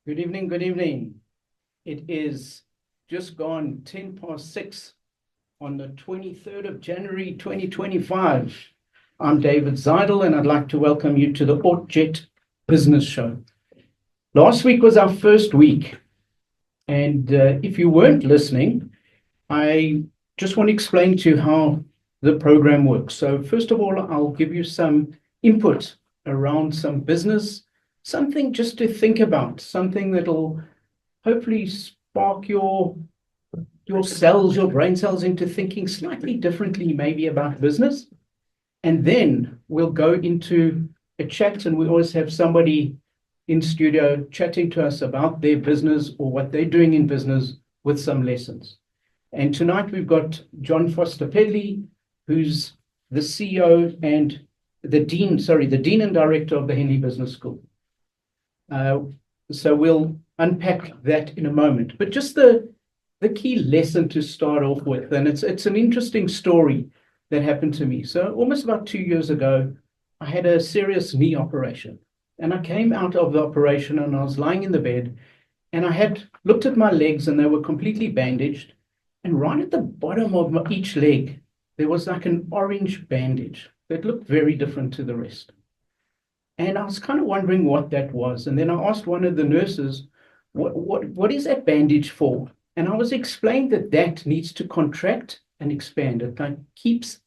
Good evening, good evening. It is just gone 10 past 6 on the 23rd of January 2025. I'm David Zidel, and I'd like to welcome you to the ORT Jet Business Show. Last week was our first week, and if you weren't listening, I just want to explain to you how the program works. So first of all, I'll give you some input around some business, something just to think about, something that'll hopefully spark your cells, your brain cells into thinking slightly differently, maybe about business. And then we'll go into a chat, and we always have somebody in studio chatting to us about their business or what they're doing in business with some lessons. And tonight we've got Jon Foster-Pedley, who's the CEO and the Dean and Director of the Henley Business School. So we'll unpack that in a moment. But just the key lesson to start off with, and it's an interesting story that happened to me. So almost about 2 years ago, I had a serious knee operation. And I came out of the operation and I was lying in the bed, and I had looked at my legs and they were completely bandaged. And right at the bottom of each leg, there was like an orange bandage that looked very different to the rest. And I was kind of wondering what that was. And then I asked one of the nurses, what is that bandage for? And I was explained that needs to contract and expand. It like keeps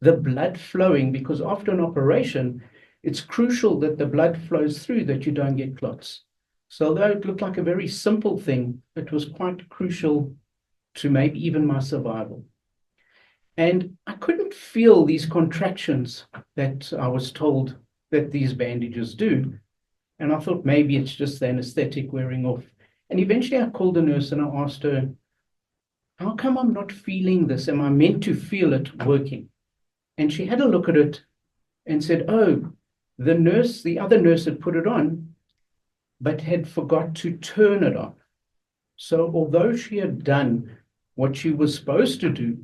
the blood flowing, because after an operation, it's crucial that the blood flows through, that you don't get clots. So although it looked like a very simple thing, it was quite crucial to maybe even my survival. And I couldn't feel these contractions that I was told that these bandages do. And I thought maybe it's just the anesthetic wearing off. And eventually I called the nurse and I asked her, how come I'm not feeling this? Am I meant to feel it working? And she had a look at it and said, oh, the other nurse had put it on, but had forgot to turn it on. So although she had done what she was supposed to do,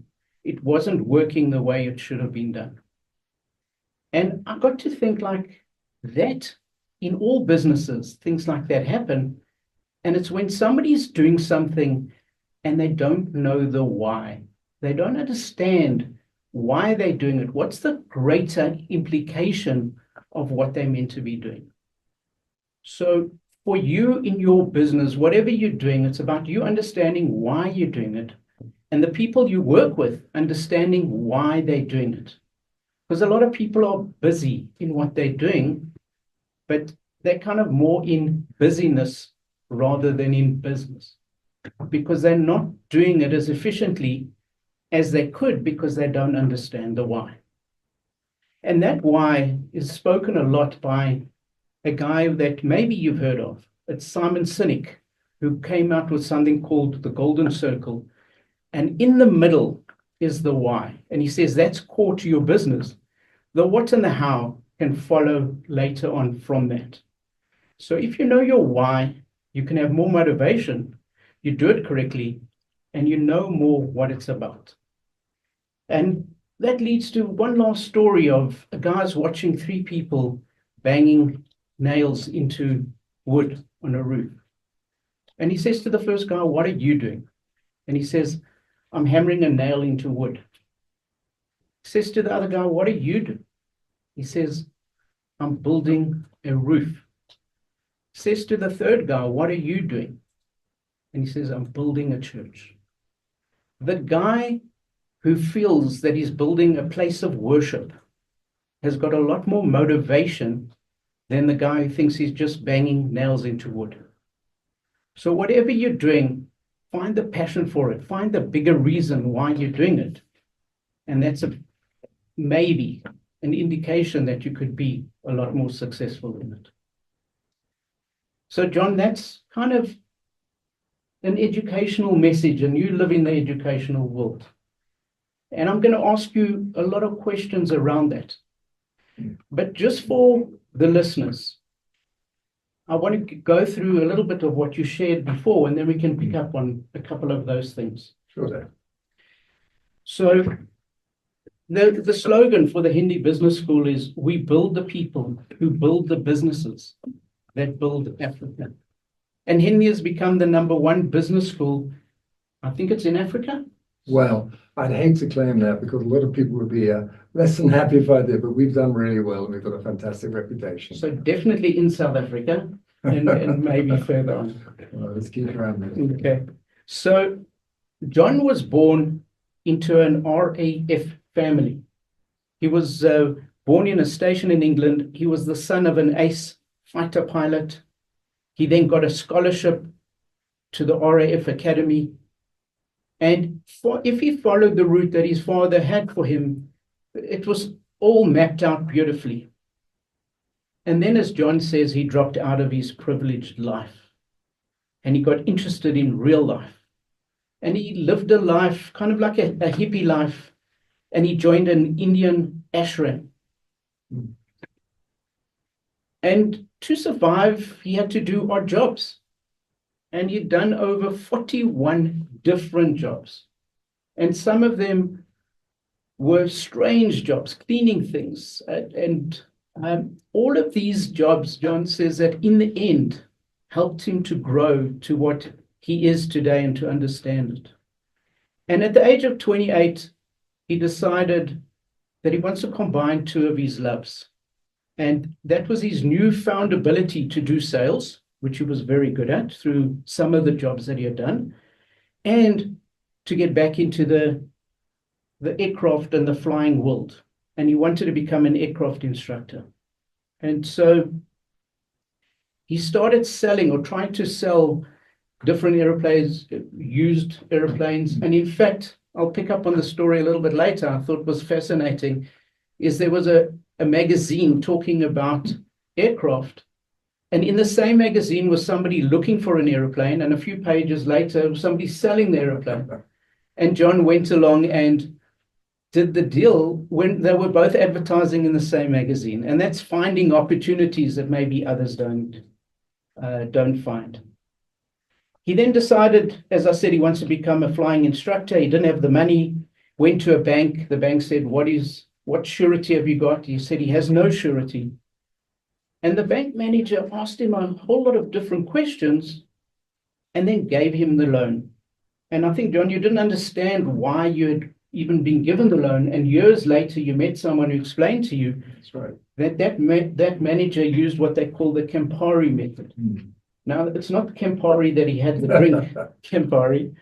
it wasn't working the way it should have been done. And I got to think like that in all businesses, things like that happen. And it's when somebody's doing something and they don't know the why. They don't understand why they're doing it. What's the greater implication of what they're meant to be doing? So for you in your business, whatever you're doing, it's about you understanding why you're doing it, and the people you work with understanding why they're doing it. Because a lot of people are busy in what they're doing, but they're kind of more in busyness rather than in business, because they're not doing it as efficiently as they could because they don't understand the why. And that why is spoken a lot by a guy that maybe you've heard of. It's Simon Sinek, who came out with something called the Golden Circle. And in the middle is the why. And he says that's core to your business. The what and the how can follow later on from that. So if you know your why, you can have more motivation, you do it correctly, and you know more what it's about. And that leads to one last story of a guy's watching 3 people banging nails into wood on a roof. And he says to the first guy, what are you doing? And he says, I'm hammering a nail into wood. He says to the other guy, what are you doing? He says, I'm building a roof. He says to the third guy, what are you doing? And he says, I'm building a church. The guy who feels that he's building a place of worship has got a lot more motivation than the guy who thinks he's just banging nails into wood. So whatever you're doing, find the passion for it. Find the bigger reason why you're doing it. And that's maybe an indication that you could be a lot more successful in it. So Jon, that's kind of an educational message, and you live in the educational world. And I'm going to ask you a lot of questions around that. But just for the listeners, I want to go through a little bit of what you shared before, and then we can pick up on a couple of those things. Sure. So the slogan for the Henley Business School is, we build the people who build the businesses that build Africa. And Henley has become the #1 business school. I think it's in Africa. Well, I'd hate to claim that because a lot of people would be less than happy if I did, but we've done really well and we've got a fantastic reputation. So definitely in South Africa and maybe further on. Well, let's keep around there. Okay. So John was born into an RAF family. He was born in a station in England. He was the son of an ace fighter pilot. He then got a scholarship to the RAF Academy. And if he followed the route that his father had for him, it was all mapped out beautifully. And then, as John says, he dropped out of his privileged life and he got interested in real life. And he lived a life, kind of like a hippie life, and he joined an Indian ashram. And to survive, he had to do odd jobs. And he'd done over 41 different jobs. And some of them were strange jobs, cleaning things. And all of these jobs, John says, that in the end helped him to grow to what he is today and to understand it. And at the age of 28, he decided that he wants to combine two of his loves. And that was his newfound ability to do sales, which he was very good at through some of the jobs that he had done, and to get back into the aircraft and the flying world. And he wanted to become an aircraft instructor. And so he started selling or trying to sell different airplanes, used airplanes. And in fact, I'll pick up on the story a little bit later, I thought was fascinating, is there was a magazine talking about aircraft. And in the same magazine was somebody looking for an airplane, and a few pages later, somebody selling the airplane. And John went along and did the deal when they were both advertising in the same magazine. And that's finding opportunities that maybe others don't find. He then decided, as I said, he wants to become a flying instructor. He didn't have the money, went to a bank. The bank said, what surety have you got? He said he has no surety. And the bank manager asked him a whole lot of different questions and then gave him the loan. And I think, John, you didn't understand why you had even been given the loan. And years later, you met someone who explained to you That's right. that manager used what they call the Campari method. Now, it's not the Campari that he had the drink, Campari,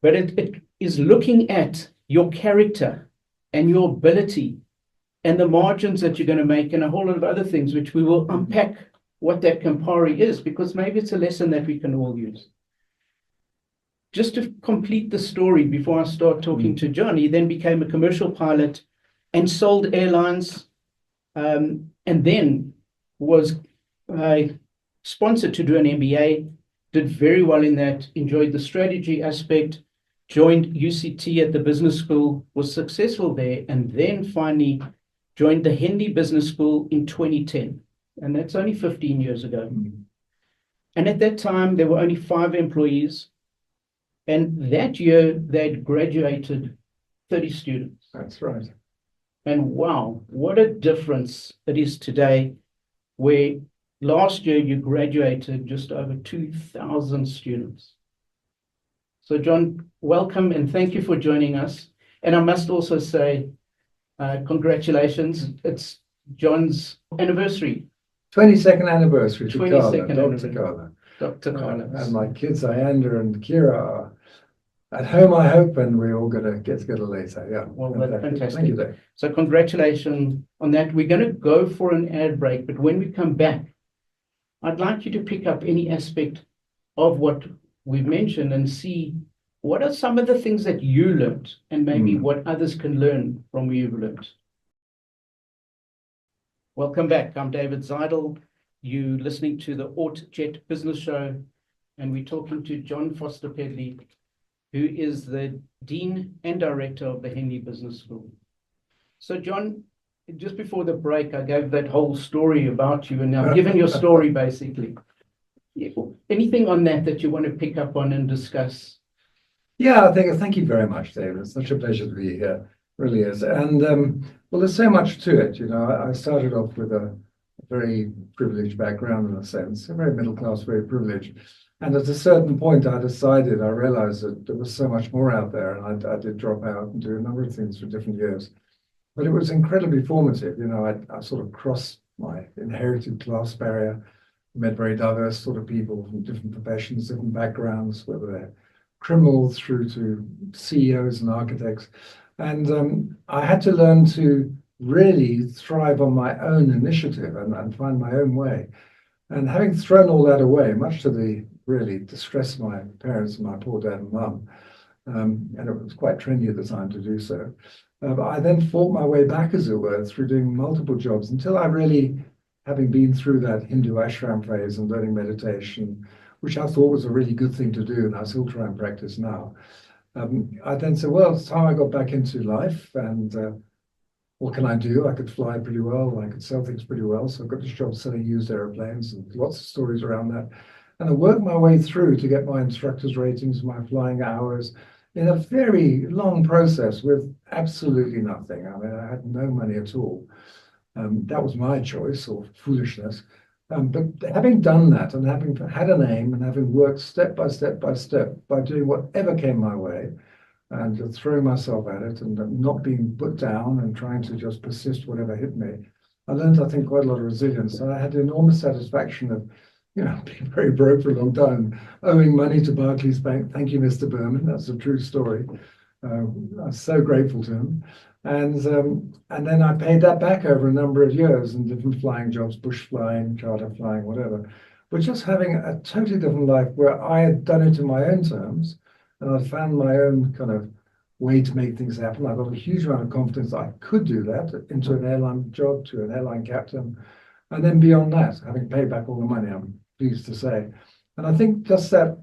but it is looking at your character and your ability and the margins that you're going to make and a whole lot of other things, which we will unpack what that Campari is, because maybe it's a lesson that we can all use. Just to complete the story before I start talking to John, he then became a commercial pilot and sold airlines, and then was sponsored to do an MBA, did very well in that, enjoyed the strategy aspect, joined UCT at the business school, was successful there, and then finally joined the Henley Business School in 2010. And that's only 15 years ago. And at that time, there were only 5 employees. And that year, they'd graduated 30 students. That's right. And wow, what a difference it is today, where last year you graduated just over 2,000 students. So John, welcome and thank you for joining us. And I must also say, congratulations. It's John's anniversary. 22nd anniversary to 22nd Carla, Dr. anniversary. Carla. Dr. Carla. And my kids, Ayanda and Kira, are at home, I hope, and we're all going to get together later. Yeah. Well, that's fantastic. Thank you, Dave. So congratulations on that. We're going to go for an ad break, but when we come back, I'd like you to pick up any aspect of what we've mentioned and see what are some of the things that you learned and maybe what others can learn from what you've learned. Welcome back. I'm David Zidel. You listening to the ORT Jet Business Show, and we're talking to Jon Foster-Pedley, who is the Dean and Director of the Henley Business School. So John, just before the break, I gave that whole story about you, and I've given your story basically. Anything on that you want to pick up on and discuss? Yeah, thank you very much, David. It's such a pleasure to be here. Really is. And well, there's so much to it. You know, I started off with a very privileged background in a sense, a very middle class, very privileged. And at a certain point, I realized that there was so much more out there, and I did drop out and do a number of things for different years. But it was incredibly formative. I sort of crossed my inherited class barrier, met very diverse sort of people from different professions, different backgrounds, whether they're criminals through to CEOs and architects. And I had to learn to really thrive on my own initiative and find my own way. And having thrown all that away, much to the really distress of my parents and my poor dad and mum, and it was quite trendy at the time to do so, I then fought my way back, as it were, through doing multiple jobs until I really, having been through that Hindu ashram phase and learning meditation, which I thought was a really good thing to do, and I still try and practice now. I then said, well, it's time I got back into life, and what can I do? I could fly pretty well, I could sell things pretty well, so I got this job selling used airplanes and lots of stories around that. And I worked my way through to get my instructor's ratings, my flying hours, in a very long process with absolutely nothing. I mean, I had no money at all. That was my choice or foolishness. But having done that and having had an aim and having worked step by step by step by doing whatever came my way and throwing myself at it and not being put down and trying to just persist whatever hit me, I learned, I think, quite a lot of resilience. And I had enormous satisfaction of, being very broke for a long time, owing money to Barclays Bank. Thank you, Mr. Berman. That's a true story. I'm so grateful to him. And then I paid that back over a number of years in different flying jobs, bush flying, charter flying, whatever. But just having a totally different life where I had done it in my own terms and I'd found my own kind of way to make things happen. I got a huge amount of confidence that I could do that into an airline job, to an airline captain. And then beyond that, having paid back all the money, I'm pleased to say. And I think just that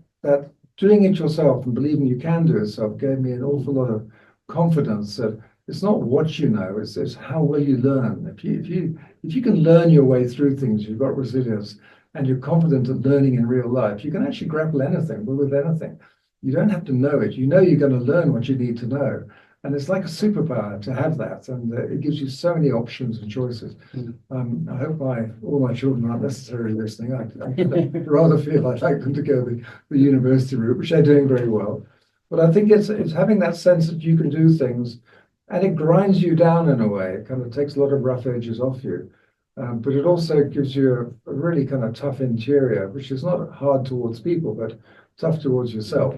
doing it yourself and believing you can do it yourself gave me an awful lot of confidence that it's not what you know, it's how well you learn. If you can learn your way through things, you've got resilience and you're confident at learning in real life, you can actually grapple anything, with anything. You don't have to know it. You know you're going to learn what you need to know. And it's like a superpower to have that. And it gives you so many options and choices. I hope all my children aren't necessarily listening. I rather feel I'd like them to go the university route, which they're doing very well. But I think it's having that sense that you can do things, and it grinds you down in a way. It kind of takes a lot of rough edges off you. But it also gives you a really kind of tough interior, which is not hard towards people, but tough towards yourself.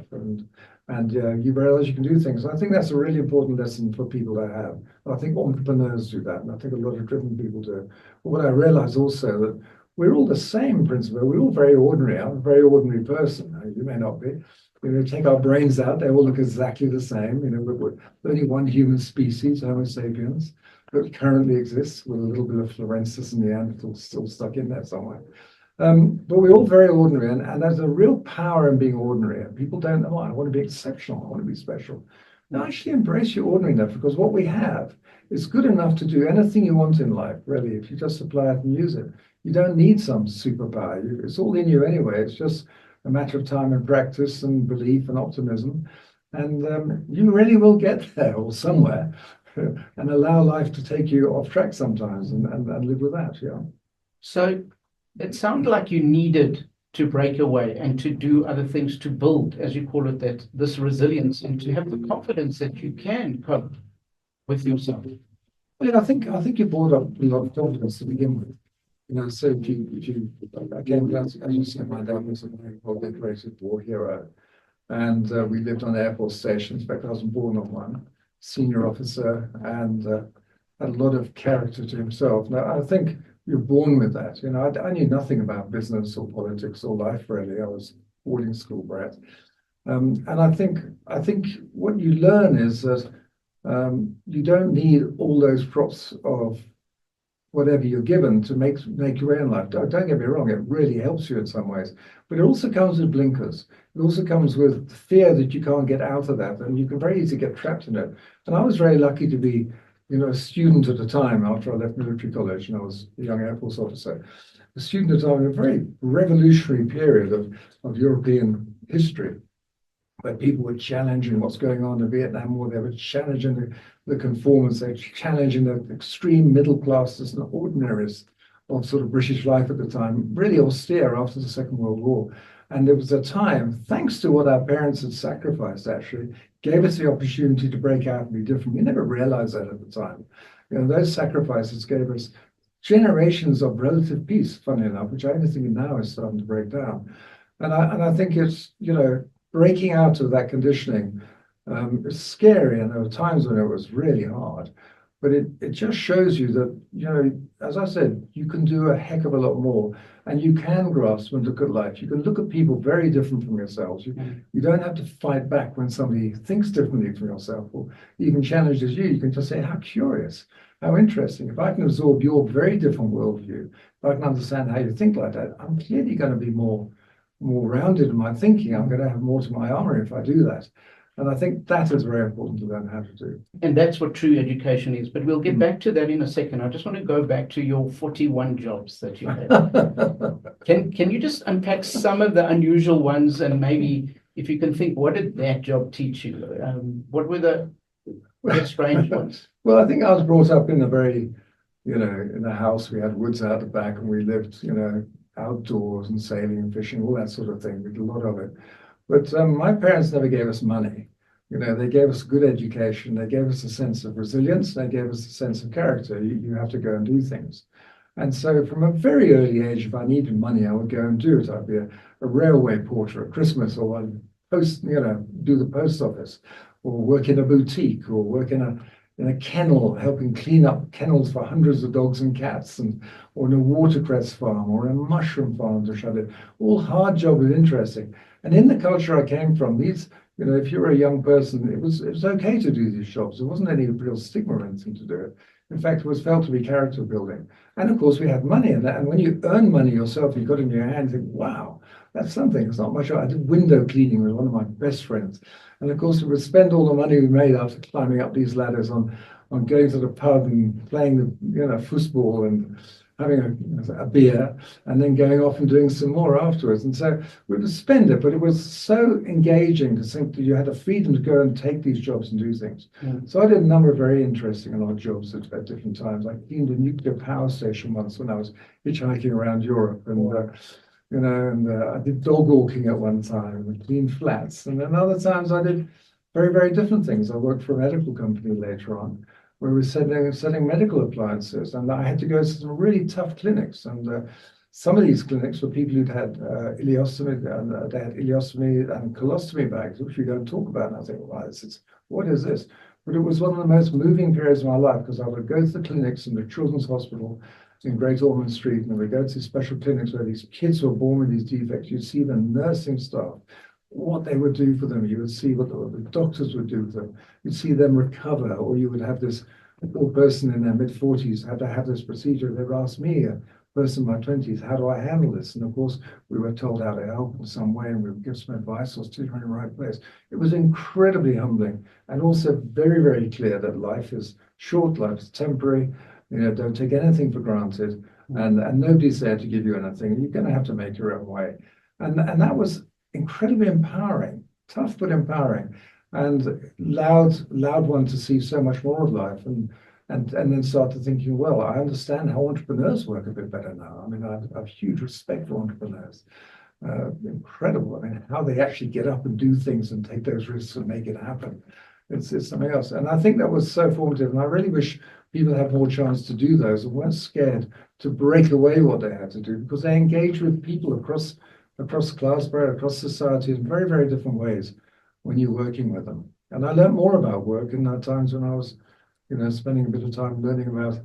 And you realize you can do things. I think that's a really important lesson for people to have. I think entrepreneurs do that, and I think a lot of driven people do. But what I realize also that we're all the same principle. We're all very ordinary. I'm a very ordinary person. You may not be. Take our brains out, they all look exactly the same. We're only one human species, Homo sapiens, that currently exists with a little bit of Florensis and Neanderthal still stuck in there somewhere. But we're all very ordinary, and there's a real power in being ordinary. And people don't know, I want to be exceptional, I want to be special. Now, actually embrace your ordinariness, because what we have is good enough to do anything you want in life, really, if you just apply it and use it. You don't need some superpower. It's all in you anyway. It's just a matter of time and practice and belief and optimism. And you really will get there or somewhere and allow life to take you off track sometimes and live with that, yeah. So it sounded like you needed to break away and to do other things to build, as you call it, this resilience and to have the confidence that you can cope with yourself. Well, I think you brought up a lot of confidence to begin with. So if you again, as you said, my dad was a very well-decorated war hero, and we lived on Air Force stations. In fact, I was born on one, senior officer, and had a lot of character to himself. Now, I think you're born with that. I knew nothing about business or politics or life, really. I was boarding school brat. And I think what you learn is that you don't need all those props of whatever you're given to make your way in life. Don't get me wrong, it really helps you in some ways. But it also comes with blinkers. It also comes with fear that you can't get out of that, and you can very easily get trapped in it. And I was very lucky to be a student at the time after I left military college, and I was a young Air Force officer. A student at the time in a very revolutionary period of European history, where people were challenging what's going on in the Vietnam War. They were challenging the conformance, they were challenging the extreme middle classes and ordinaries of sort of British life at the time, really austere after the Second World War. And there was a time, thanks to what our parents had sacrificed, actually, gave us the opportunity to break out and be different. We never realized that at the time. Those sacrifices gave us generations of relative peace, funny enough, which I only think now is starting to break down. And I think it's, breaking out of that conditioning is scary. And there were times when it was really hard. But it just shows you that, as I said, you can do a heck of a lot more, and you can grasp and look at life. You can look at people very different from yourselves. You don't have to fight back when somebody thinks differently from yourself, or even challenges you. You can just say, how curious, how interesting. If I can absorb your very different worldview, if I can understand how you think like that, I'm clearly going to be more rounded in my thinking. I'm going to have more to my armor if I do that. And I think that is very important to learn how to do. And that's what true education is. But we'll get back to that in a second. I just want to go back to your 41 jobs that you had. Can you just unpack some of the unusual ones, and maybe if you can think, what did that job teach you? What were the strange ones? Well, I think I was brought up in a very, in a house. We had woods out the back, and we lived, outdoors and sailing and fishing, all that sort of thing. We did a lot of it. But my parents never gave us money. They gave us good education. They gave us a sense of resilience. They gave us a sense of character. You have to go and do things. And so from a very early age, if I needed money, I would go and do it. I'd be a railway porter at Christmas, or I'd do the post office, or work in a boutique, or work in a kennel, helping clean up kennels for hundreds of dogs and cats, or in a watercress farm, or a mushroom farm to shut it. All hard jobs and interesting. And in the culture I came from, these, if you were a young person, it was okay to do these jobs. There wasn't any real stigma or anything to do it. In fact, it was felt to be character building. And of course, we had money in that. And when you earn money yourself, you got it in your hand, you think, wow, that's something. It's not much. I did window cleaning with one of my best friends. And of course, we would spend all the money we made after climbing up these ladders on going to the pub and playing the football and having a beer, and then going off and doing some more afterwards. And so we would spend it, but it was so engaging to think that you had the freedom to go and take these jobs and do things. So I did a number of very interesting and odd jobs at different times. I cleaned a nuclear power station once when I was hitchhiking around Europe, and I did dog walking at one time and cleaned flats. And then other times I did very, very different things. I worked for a medical company later on, where we were selling medical appliances, and I had to go to some really tough clinics. And some of these clinics were people who'd had ileostomy, and they had ileostomy and colostomy bags, which we don't talk about. And I think, wow, what is this? But it was one of the most moving periods of my life, because I would go to the clinics in the Children's Hospital in Great Ormond Street, and we'd go to special clinics where these kids were born with these defects. You'd see the nursing staff, what they would do for them. You would see what the doctors would do for them. You'd see them recover, or you would have this poor person in their mid-40s had to have this procedure. They would ask me, a person in my 20s, how do I handle this? And of course, we were told how to help in some way, and we would give some advice or steer them in the right place. It was incredibly humbling, and also very, very clear that life is short, life is temporary. Don't take anything for granted, and nobody's there to give you anything. You're going to have to make your own way. And that was incredibly empowering, tough but empowering, and allowed one to see so much more of life, and then start to thinking, well, I understand how entrepreneurs work a bit better now. I mean, I have huge respect for entrepreneurs. Incredible. I mean, how they actually get up and do things and take those risks and make it happen. It's something else. And I think that was so formative. And I really wish people had more chance to do those and weren't scared to break away what they had to do, because they engage with people across class, across society in very, very different ways when you're working with them. And I learned more about work in that times when I was, spending a bit of time learning about,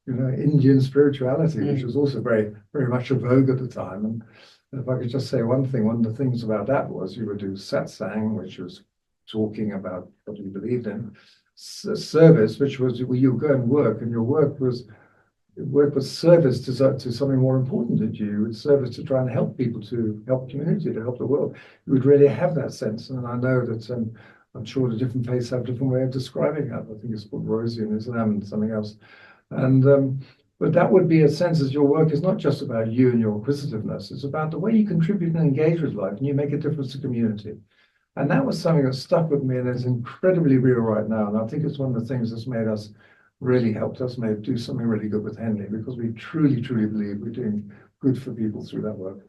Indian spirituality, which was also very, very much a vogue at the time. And if I could just say one thing, one of the things about that was you would do satsang, which was talking about what you believed in, service, which was where you go and work, and your work was service to something more important than you. It was service to try and help people, to help community, to help the world. You would really have that sense. And I know that I'm sure the different faiths have a different way of describing that. I think it's called Rosie in Islam and something else. And but that would be a sense that your work is not just about you and your acquisitiveness. It's about the way you contribute and engage with life, and you make a difference to community. And that was something that stuck with me and is incredibly real right now. And I think it's one of the things that's helped us do something really good with Henley, because we truly, truly believe we're doing good for people through that work.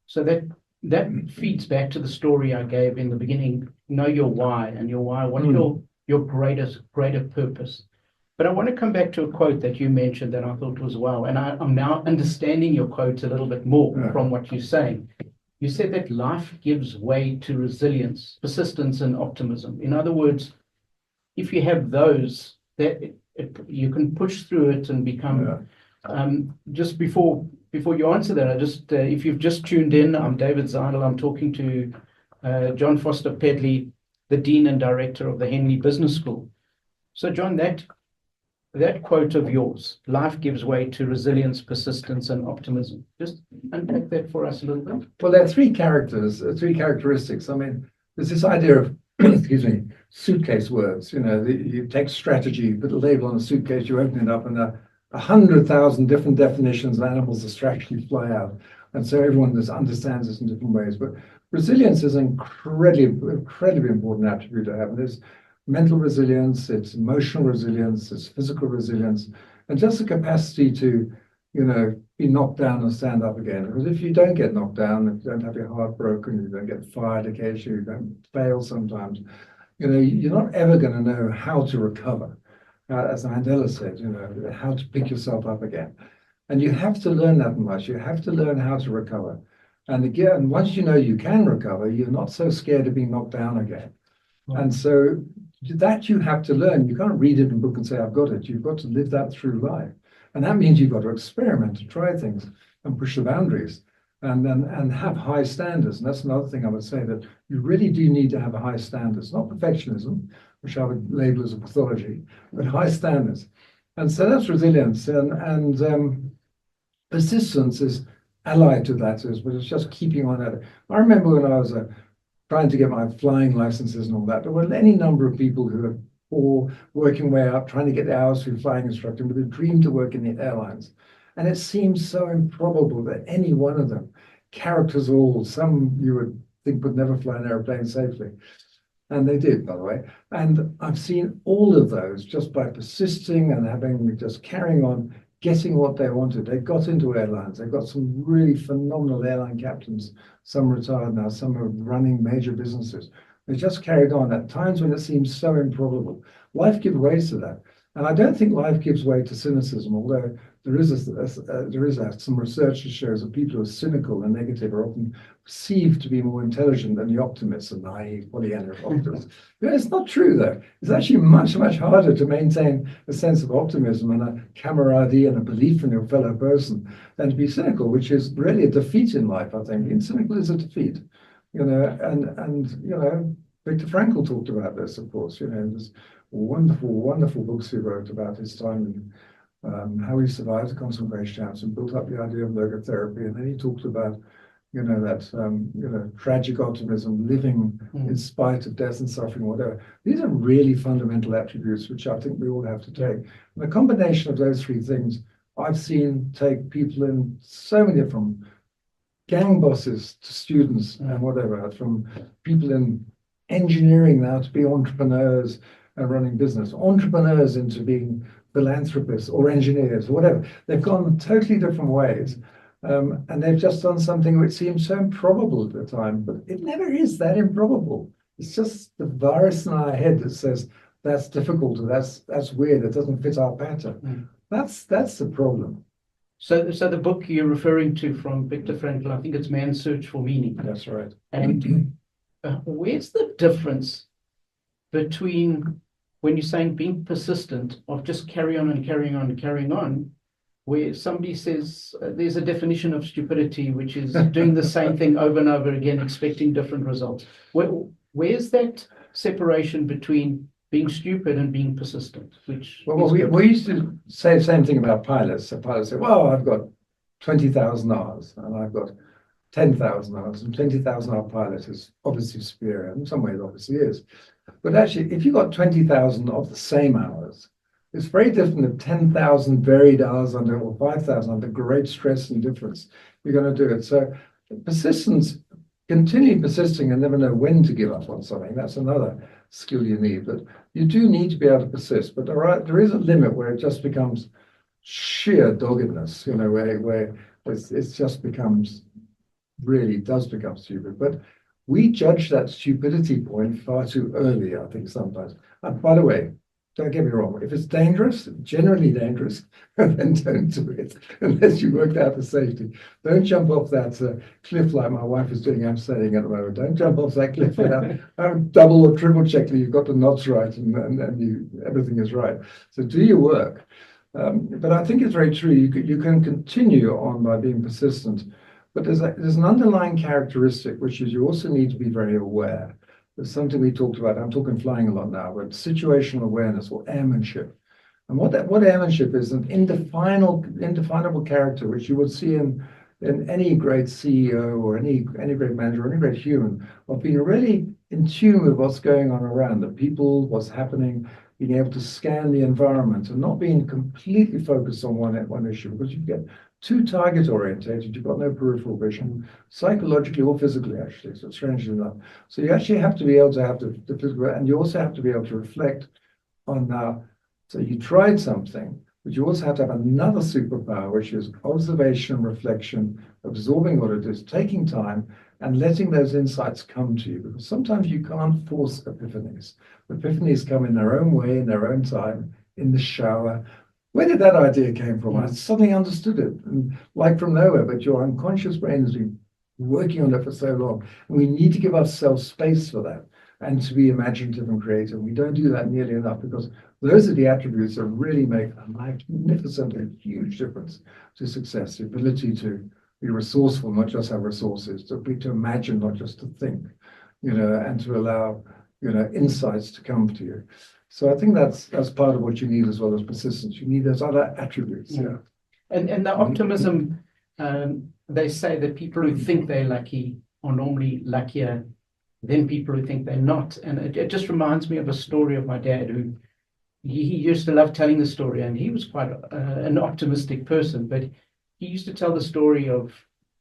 So that that feeds back to the story I gave in the beginning. Know your why, and your why, what's your greater purpose. But I want to come back to a quote that you mentioned that I thought was wow, and I'm now understanding your quote a little bit more from what you're saying. You said that life gives way to resilience, persistence, and optimism. In other words, if you have those, you can push through it and become. Just before you answer that, I just if you've just tuned in, I'm David Zidel. I'm talking to Jon Foster-Pedley, the Dean and Director of the Henley Business School. So, Jon, that quote of yours, life gives way to resilience, persistence, and optimism. Just unpack that for us a little bit. Well, there are three characteristics. I mean, there's this idea of, excuse me, suitcase words. You know, you take strategy, you put a label on a suitcase, you open it up, and 100,000 different definitions of animals that strategy fly out. And so everyone understands this in different ways. But resilience is an incredibly important attribute to have. And there's mental resilience, it's emotional resilience, it's physical resilience, and just the capacity to, you know, be knocked down and stand up again. Because if you don't get knocked down, if you don't have your heart broken, you don't get fired occasionally, you don't fail sometimes, you know, you're not ever going to know how to recover. As Mandela said, you know, how to pick yourself up again. And you have to learn that much. You have to learn how to recover. And again, once you know you can recover, you're not so scared of being knocked down again. And so that you have to learn. You can't read it in a book and say, I've got it. You've got to live that through life. And that means you've got to experiment, to try things and push the boundaries and have high standards. And that's another thing I would say, that you really do need to have a high standards, not perfectionism, which I would label as a pathology, but high standards. And so that's resilience. And persistence is allied to that, but it's just keeping on at it. I remember when I was trying to get my flying licenses and all that, there were any number of people who are all working way up, trying to get hours through flying instructor with a dream to work in the airlines. And it seems so improbable that any one of them, characters all, some you would think would never fly an airplane safely. And they did, by the way. And I've seen all of those just by persisting and just carrying on, getting what they wanted. They got into airlines. They've got some really phenomenal airline captains. Some retired now, some are running major businesses. They just carried on at times when it seems so improbable. Life gives way to that. And I don't think life gives way to cynicism, although there is some research that shows that people who are cynical and negative are often perceived to be more intelligent than the optimists and naive, Pollyanna optimists. Yeah, it's not true, though. It's actually much, much harder to maintain a sense of optimism and a camaraderie and a belief in your fellow person than to be cynical, which is really a defeat in life, I think. Being cynical is a defeat, you know, and you know, Viktor Frankl talked about this, of course, you know, there's wonderful, wonderful books he wrote about his time and how he survived the concentration camps and built up the idea of logotherapy. And then he talked about, you know, that, you know, tragic optimism, living in spite of death and suffering, whatever. These are really fundamental attributes, which I think we all have to take. And the combination of those three things, I've seen take people in so many different gang bosses to students and whatever, from people in engineering now to be entrepreneurs and running business, entrepreneurs into being philanthropists or engineers or whatever. They've gone totally different ways. And they've just done something which seems so improbable at the time, but it never is that improbable. It's just the virus in our head that says that's difficult or that's weird, it doesn't fit our pattern. That's the problem. So the book you're referring to from Viktor Frankl, I think it's Man's Search for Meaning. That's right. And where's the difference between when you're saying being persistent of just carry on and carrying on and carrying on, where somebody says there's a definition of stupidity, which is doing the same thing over and over again, expecting different results. Where's that separation between being stupid and being persistent? Well, we used to say the same thing about pilots. So pilots say, well, I've got 20,000 hours and I've got 10,000 hours, and 20,000 hour pilot is obviously superior. In some ways, obviously is. But actually, if you've got 20,000 of the same hours, it's very different than 10,000 varied hours under, or 5,000 under great stress and difference. You're going to do it. So persistence, continually persisting and never know when to give up on something, that's another skill you need. But you do need to be able to persist. But there is a limit where it just becomes sheer doggedness, you know, where it just becomes really does become stupid. But we judge that stupidity point far too early, I think, sometimes. And by the way, don't get me wrong, if it's dangerous, generally dangerous, then don't do it unless you worked out the safety. Don't jump off that cliff like my wife is doing. I'm saying at the moment. Don't jump off that cliff without double or triple checking you've got the knots right and everything is right. So do your work. But I think it's very true. You can continue on by being persistent, but there's an underlying characteristic, which is you also need to be very aware. There's something we talked about. I'm talking flying a lot now, but situational awareness or airmanship. And what airmanship is, an indefinable character, which you would see in any great CEO or any great manager or any great human, of being really in tune with what's going on around, the people, what's happening, being able to scan the environment and not being completely focused on one issue, because you get too target orientated, you've got no peripheral vision, psychologically or physically, actually, so strangely enough. So you actually have to be able to have the physical, and you also have to be able to reflect on so you tried something, but you also have to have another superpower, which is observation, reflection, absorbing what it is, taking time, and letting those insights come to you, because sometimes you can't force epiphanies. Epiphanies come in their own way, in their own time, in the shower. Where did that idea came from? I suddenly understood it, and like from nowhere, but your unconscious brain has been working on it for so long. And we need to give ourselves space for that and to be imaginative and creative. We don't do that nearly enough, because those are the attributes that really make a magnificent and huge difference to success. The ability to be resourceful, not just have resources, to imagine, not just to think, and to allow, insights to come to you. So I think that's part of what you need, as well as persistence. You need those other attributes. Yeah. And the optimism, they say that people who think they're lucky are normally luckier than people who think they're not. And it just reminds me of a story of my dad, who he used to love telling the story, and he was quite an optimistic person, but he used to tell the story of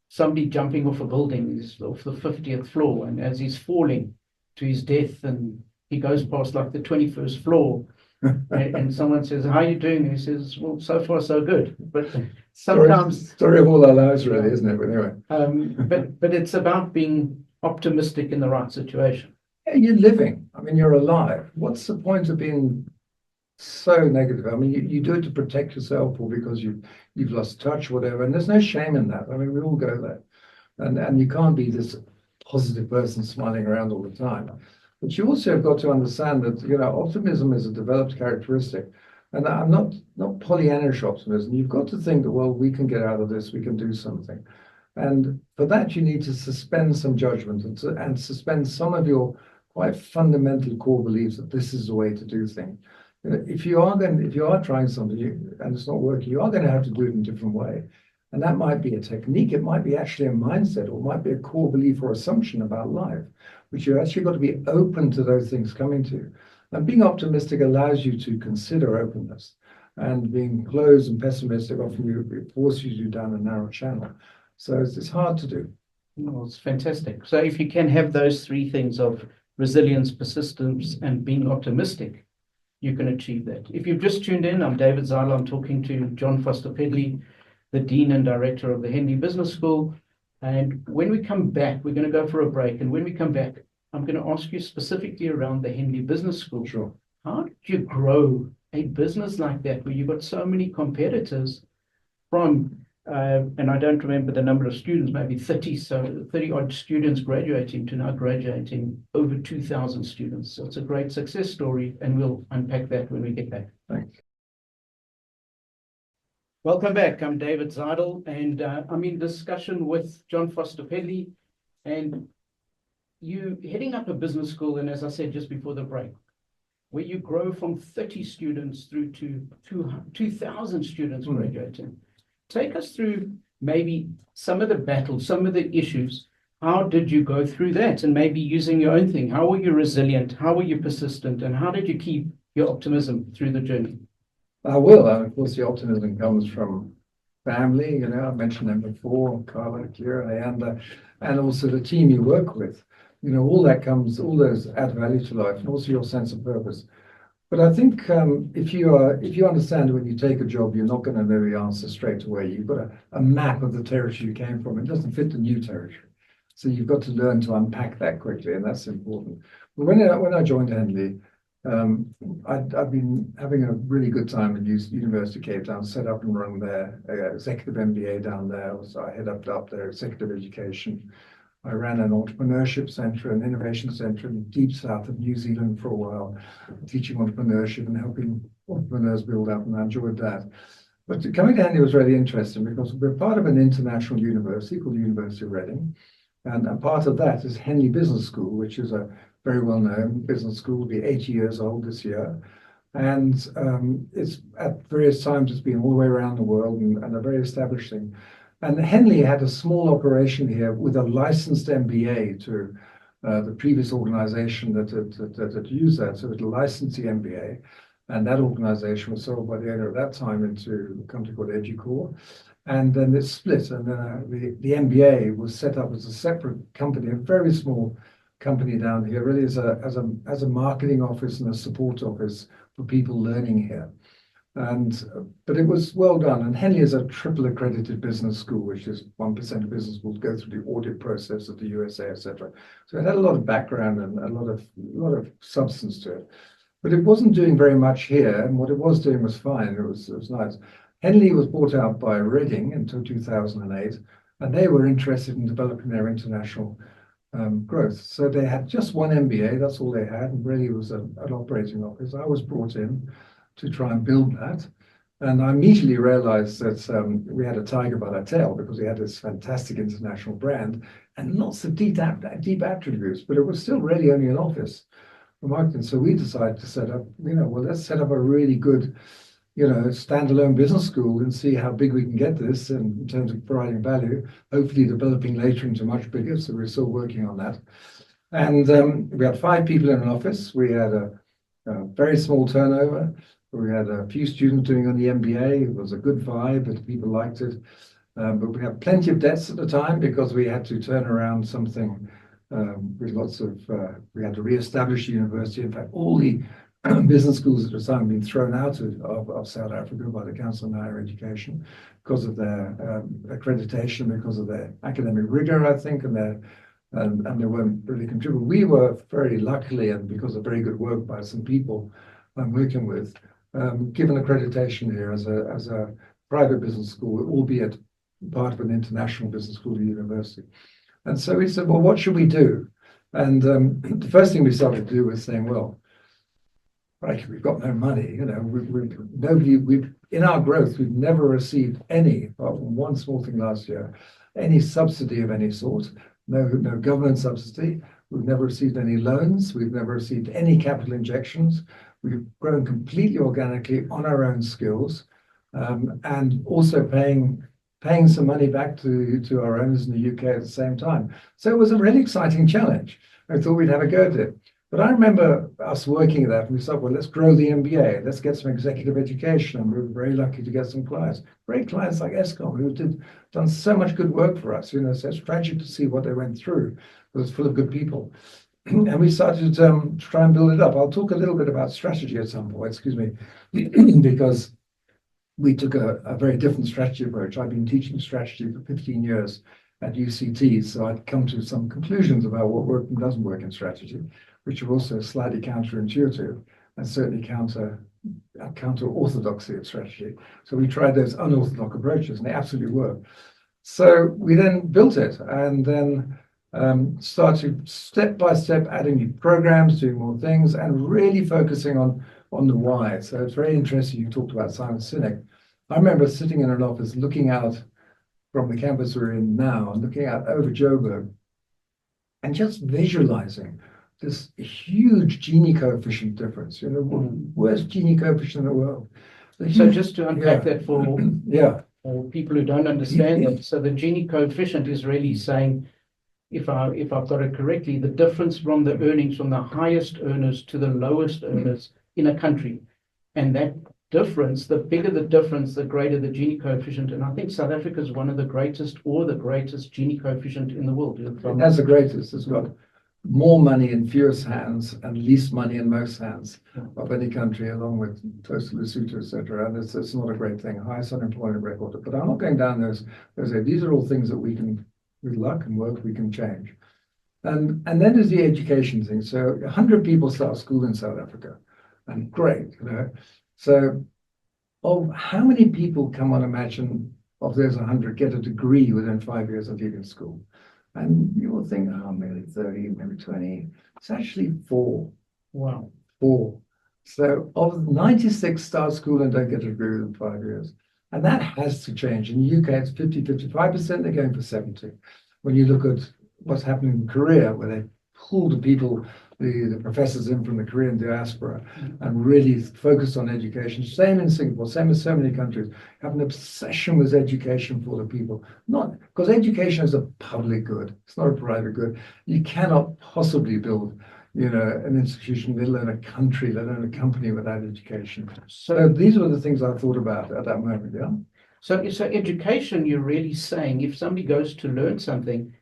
somebody jumping off a building, off the 50th floor, and as he's falling to his death, and he goes past like the 21st floor, and someone says, "How are you doing?" And he says, "Well, so far so good." But sometimes story of all our lives, really, isn't it? But anyway, but it's about being optimistic in the right situation. Yeah, you're living. I mean, you're alive. What's the point of being so negative? I mean, you do it to protect yourself, or because you've lost touch, whatever. And there's no shame in that. I mean, we all go there, and you can't be this positive person smiling around all the time. But you also have got to understand that, optimism is a developed characteristic. And I'm not Pollyannish optimism. You've got to think that, well, we can get out of this, we can do something. And for that, you need to suspend some judgment and suspend some of your quite fundamental core beliefs that this is the way to do things. If you are trying something and it's not working, you are going to have to do it in a different way. And that might be a technique, it might be actually a mindset, or it might be a core belief or assumption about life, which you actually got to be open to those things coming to you. And being optimistic allows you to consider openness, and being closed and pessimistic often forces you down a narrow channel. So it's hard to do. Well, it's fantastic. So if you can have those three things of resilience, persistence, and being optimistic, you can achieve that. If you've just tuned in, I'm David Zidel. I'm talking to Jon Foster-Pedley, the Dean and Director of the Henley Business School. And when we come back, we're going to go for a break. And when we come back, I'm going to ask you specifically around the Henley Business School. Sure. How did you grow a business like that, where you've got so many competitors from, and I don't remember the number of students, maybe 30 odd students graduating, to now graduating over 2,000 students. So it's a great success story, and we'll unpack that when we get back. Thanks. Welcome back. I'm David Zidel, and I'm in discussion with Jon Foster-Pedley, and you heading up a business school, and as I said just before the break, where you grow from 30 students through to 2,000 students graduating. Take us through maybe some of the battles, some of the issues. How did you go through that? And maybe using your own thing, how were you resilient? How were you persistent? And how did you keep your optimism through the journey? I will. And of course, the optimism comes from family. I mentioned them before, Carla, Kira, and also the team you work with. All that comes, all those add value to life, and also your sense of purpose. But I think if you understand when you take a job, you're not going to know the answer straight away. You've got a map of the territory you came from. It doesn't fit the new territory, so you've got to learn to unpack that quickly, and that's important. But when I joined Henley, I'd been having a really good time at University of Cape Town, set up and run their executive MBA down there. So I head up their executive education. I ran an entrepreneurship center, an innovation center in the deep south of New Zealand for a while, teaching entrepreneurship and helping entrepreneurs build up, and I enjoyed that. But coming to Henley was really interesting because we're part of an international university called the University of Reading, and part of that is Henley Business School, which is a very well-known business school, will be 80 years old this year. And it's at various times, it's been all the way around the world and a very established thing. And Henley had a small operation here with a licensed MBA to the previous organization that used that. So it was a licensee MBA. And that organization was sold by the owner at that time into a company called EduCore. And then it split. And the MBA was set up as a separate company, a very small company down here, really as a marketing office and a support office for people learning here. But it was well done. And Henley is a triple accredited business school, which is 1% of business schools go through the audit process of the USA, etc. So it had a lot of background and a lot of substance to it. But it wasn't doing very much here, and what it was doing was fine. It was nice. Henley was bought out by Reading until 2008, and they were interested in developing their international growth. So they had just one MBA, that's all they had, and really was an operating office. I was brought in to try and build that. And I immediately realized that we had a tiger by the tail because we had this fantastic international brand and lots of deep attributes, but it was still really only an office for marketing. So we decided to set up, let's set up a really good, standalone business school and see how big we can get this in terms of providing value, hopefully developing later into much bigger. So we're still working on that. And we had 5 people in an office. We had a very small turnover. We had a few students doing on the MBA. It was a good vibe, and people liked it. But we had plenty of debts at the time because we had to turn around something with lots of, we had to reestablish the university. In fact, all the business schools at the time had been thrown out of South Africa by the Council on Higher Education because of their accreditation, because of their academic rigor, I think, and they weren't really contributing. We were very luckily, and because of very good work by some people I'm working with, given accreditation here as a private business school, albeit part of an international business school or university. And so we said, well, what should we do? And the first thing we started to do was saying, well, right, we've got no money. We've in our growth, we've never received any, apart from one small thing last year, any subsidy of any sort. No government subsidy. We've never received any loans. We've never received any capital injections. We've grown completely organically on our own skills, and also paying some money back to our owners in the UK at the same time. So it was a really exciting challenge. I thought we'd have a go at it. But I remember us working at that, and we said, well, let's grow the MBA. Let's get some executive education. And we were very lucky to get some clients, great clients like Eskom, who done so much good work for us. So it's tragic to see what they went through. It was full of good people. And we started to try and build it up. I'll talk a little bit about strategy at some point, because we took a very different strategy approach. I've been teaching strategy for 15 years at UCT, so I'd come to some conclusions about what works and doesn't work in strategy, which are also slightly counterintuitive and certainly counter orthodoxy of strategy. So we tried those unorthodox approaches, and they absolutely worked. So we then built it, and then started step by step adding new programs, doing more things, and really focusing on the why. So it's very interesting. You talked about Simon Sinek. I remember sitting in an office looking out from the campus we're in now and looking out over Joburg and just visualizing this huge Gini coefficient difference. Worst Gini coefficient in the world. So just to unpack that for people who don't understand that, so the Gini coefficient is really saying, if I've got it correctly, the difference from the earnings from the highest earners to the lowest earners in a country. And that difference, the bigger the difference, the greater the Gini coefficient. And I think South Africa is one of the greatest or the greatest Gini coefficient in the world. It has the greatest. It's got more money in fewest hands and least money in most hands of any country, along with close to Lesotho, etc. And it's not a great thing. Highest unemployment record. But I'm not going down those. These are all things that we can, with luck and work, we can change. And then there's the education thing. So 100 people start school in South Africa, and great, So, how many people can one imagine of those 100 get a degree within 5 years of leaving school? And you will think, oh, maybe 30, maybe 20. It's actually 4. Wow. 4. So of 96 start school and don't get a degree within 5 years. And that has to change. In the UK, it's 50, 55%. They're going for 70. When you look at what's happening in Korea, where they pull the people, the professors in from the Korean diaspora and really focus on education. Same in Singapore, same in so many countries, have an obsession with education for the people. Not because education is a public good, it's not a private good. You cannot possibly build, an institution, let alone a country, let alone a company without education. So these were the things I thought about at that moment, yeah. So education, you're really saying if somebody goes to learn something,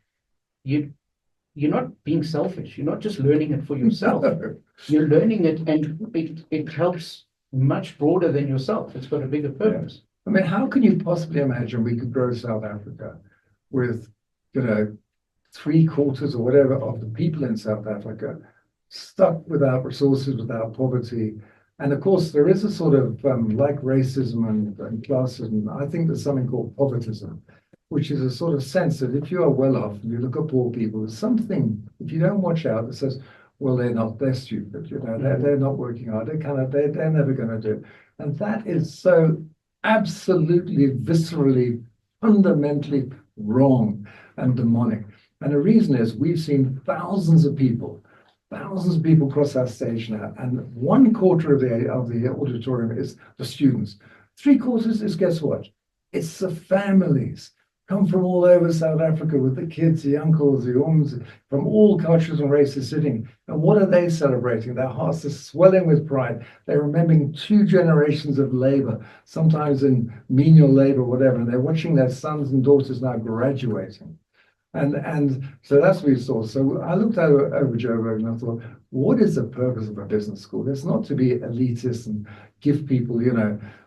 you're not being selfish. You're not just learning it for yourself. No. You're learning it, and it helps much broader than yourself. It's got a bigger purpose. I mean, how can you possibly imagine we could grow South Africa with, 3/4 or whatever of the people in South Africa stuck without resources, without poverty? And of course, there is a sort of, like racism and classism, I think there's something called povertism, which is a sort of sense that if you are well off and you look at poor people, there's something, if you don't watch out, that says, well, they're stupid, they're not working hard, they're never going to do it. And that is so absolutely, viscerally, fundamentally wrong and demonic. And the reason is we've seen thousands of people cross our stage now, and 1/4 of the auditorium is the students. 3/4 is, guess what? It's the families. Come from all over South Africa with the kids, the uncles, the ums, from all cultures and races sitting. And what are they celebrating? Their hearts are swelling with pride. They're remembering 2 generations of labor, sometimes in menial labor, whatever, and they're watching their sons and daughters now graduating. And so that's what we saw. So I looked over Joburg and I thought, what is the purpose of a business school? It's not to be elitist and give people,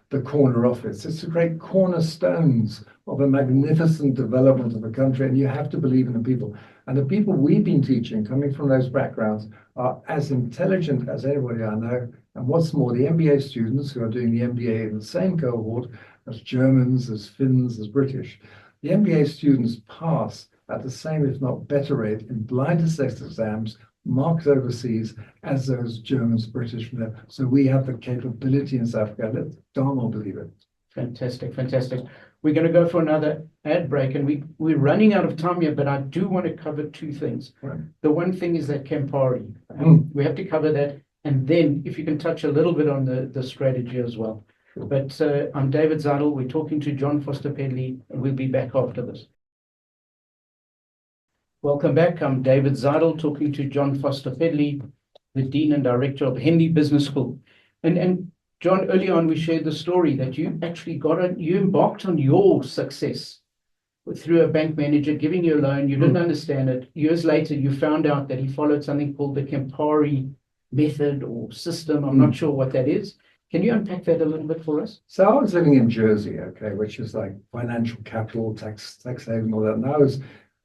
the corner office. It's to create cornerstones of a magnificent development of a country, and you have to believe in the people. And the people we've been teaching, coming from those backgrounds, are as intelligent as anybody I know. And what's more, the MBA students who are doing the MBA in the same cohort as Germans, as Finns, as British, the MBA students pass at the same, if not better rate, in blind test exams marked overseas as those Germans, British. So we have the capability in South Africa. Let's darn well believe it. Fantastic. We're going to go for another ad break, and we're running out of time here, but I do want to cover 2 things. Right. The one thing is that Campari. We have to cover that, and then if you can touch a little bit on the strategy as well. Sure. But I'm David Zidel. We're talking to Jon Foster-Pedley, and we'll be back after this. Welcome back. I'm David Zidel, talking to Jon Foster-Pedley, the Dean and Director of Henley Business School. And Jon, early on, we shared the story that you actually you embarked on your success through a bank manager giving you a loan. You didn't understand it. Years later, you found out that he followed something called the Campari method or system. I'm not sure what that is. Can you unpack that a little bit for us? So I was living in Jersey, which is like financial capital, tax haven, all that. And I was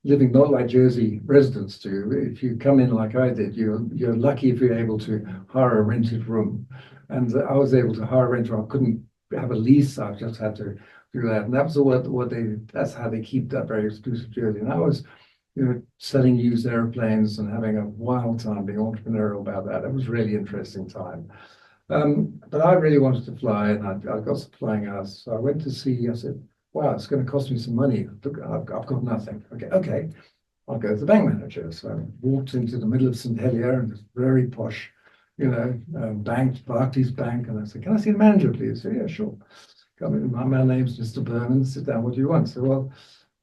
living not like Jersey residents do. If you come in like I did, you're lucky if you're able to hire a rented room. And I was able to hire a rented room. I couldn't have a lease. I just had to do that. And that was that's how they keep that very exclusive Jersey. And I was, selling used airplanes and having a wild time being entrepreneurial about that. It was a really interesting time. But I really wanted to fly, and I got some flying hours. So I went to see, I said, wow, it's going to cost me some money. Look, I've got nothing. Okay, I'll go to the bank manager. So I walked into the middle of St. Helier and this very posh, bank, Barclays Bank. And I said, can I see the manager, please? So, yeah, sure. Come in. My name's Mr. Berman. Sit down. What do you want? So, well,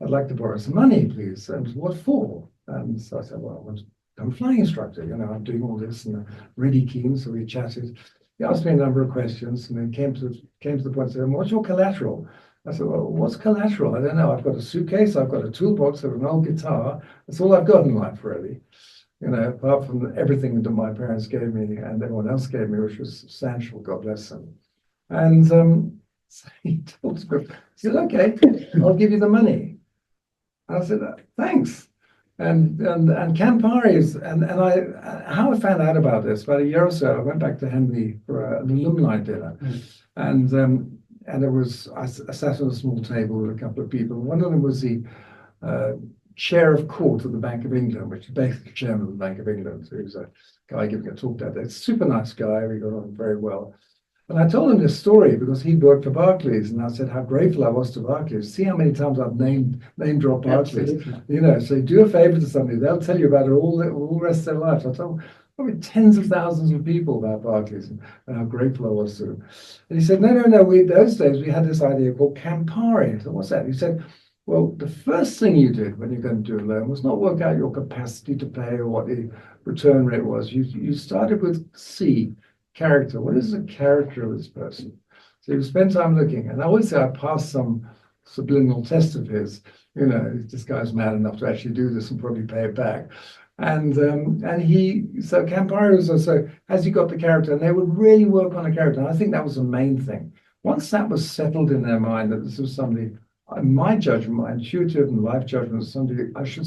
I'd like to borrow some money, please. And what for? And so I said, well, I'm a flying instructor. I'm doing all this and I'm really keen. So we chatted. He asked me a number of questions and then came to the point and said, what's your collateral? I said, well, what's collateral? I don't know. I've got a suitcase. I've got a toolbox. I've an old guitar. That's all I've got in life, really. apart from everything that my parents gave me and everyone else gave me, which was substantial, God bless them. And so he told me, he said, okay, I'll give you the money. I said, thanks. And Campari is, and how I found out about this, about a year or so, I went back to Henley for an alumni dinner. And it was, I sat at a small table with a couple of people. One of them was the chair of court of the Bank of England, which is basically chairman of the Bank of England. So he was a guy giving a talk that day. Super nice guy. We got on very well. And I told him this story because he'd worked for Barclays, and I said how grateful I was to Barclays. See how many times I've name dropped Barclays. Absolutely. So do a favor to somebody, they'll tell you about it all the rest of their life. I told probably tens of thousands of people about Barclays and how grateful I was to them. And he said, no, those days we had this idea called Campari. I said, what's that? He said, well, the first thing you did when you're going to do a loan was not work out your capacity to pay or what the return rate was. You started with C, character. What is the character of this person? So you spend time looking. And I always say I passed some subliminal test of his. This guy's mad enough to actually do this and probably pay it back. And so Campari was also, as you got the character, and they would really work on a character. And I think that was the main thing. Once that was settled in their mind that this was somebody, my judgment, my intuitive and life judgment is somebody I should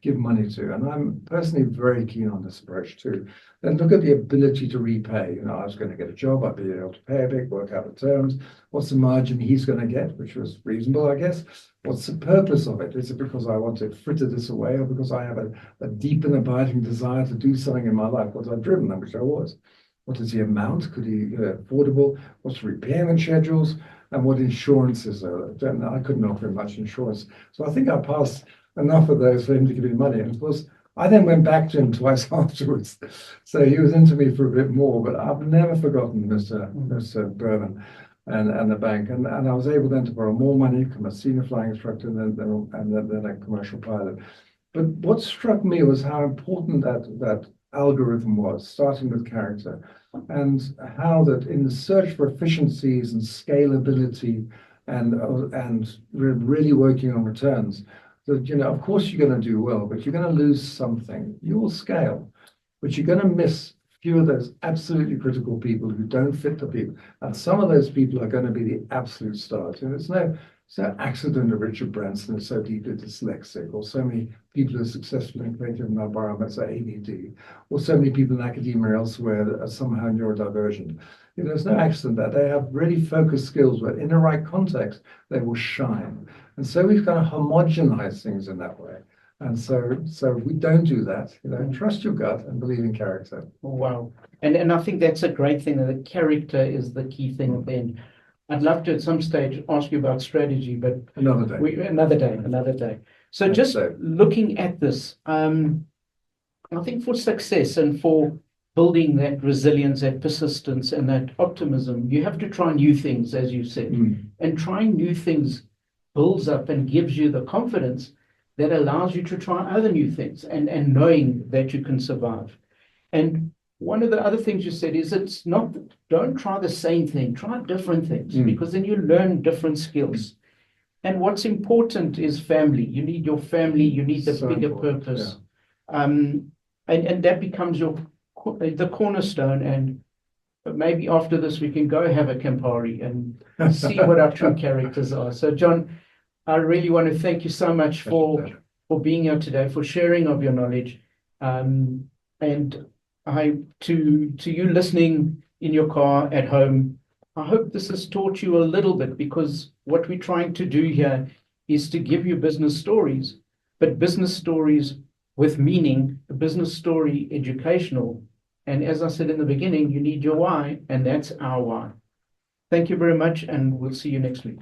give money to. And I'm personally very keen on this approach too. Then look at the ability to repay. I was going to get a job, I'd be able to pay a bit, work out the terms. What's the margin he's going to get, which was reasonable, I guess. What's the purpose of it? Is it because I want to fritter this away or because I have a deep and abiding desire to do something in my life? Was I driven, which I was? What is the amount? Could he affordable? What's repayment schedules? And what insurance is there? I couldn't offer him much insurance. So I think I passed enough of those for him to give me money. And of course, I then went back to him twice afterwards. So he was into me for a bit more, but I've never forgotten Mr. Berman and the bank. And I was able then to borrow more money, become a senior flying instructor and then a commercial pilot. But what struck me was how important that algorithm was, starting with character, and how that in the search for efficiencies and scalability and really working on returns, that of course you're going to do well, but you're going to lose something. You will scale, but you're going to miss few of those absolutely critical people who don't fit the people, and some of those people are going to be the absolute stars. It's no accident that Richard Branson is so deeply dyslexic, or so many people who are successful in creative environments are ADD, or so many people in academia elsewhere that are somehow neurodivergent. There's no accident that they have really focused skills where in the right context, they will shine. And so we've kind of homogenized things in that way. And so we don't do that. Trust your gut and believe in character. Wow. And I think that's a great thing, that the character is the key thing then. I'd love to at some stage ask you about strategy, but another day. Another day. So just looking at this, I think for success and for building that resilience, that persistence, and that optimism, you have to try new things, as you said. And trying new things builds up and gives you the confidence that allows you to try other new things and knowing that you can survive. And one of the other things you said is don't try the same thing, try different things, because then you learn different skills. And what's important is family. You need your family, you need the bigger purpose. Yeah. And that becomes the cornerstone. And maybe after this, we can go have a Campari and see what our true characters are. So, Jon, I really want to thank you so much for being here today, for sharing of your knowledge. And to you listening in your car at home, I hope this has taught you a little bit, because what we're trying to do here is to give you business stories, but business stories with meaning, a business story educational. And as I said in the beginning, you need your why, and that's our why. Thank you very much, and we'll see you next week.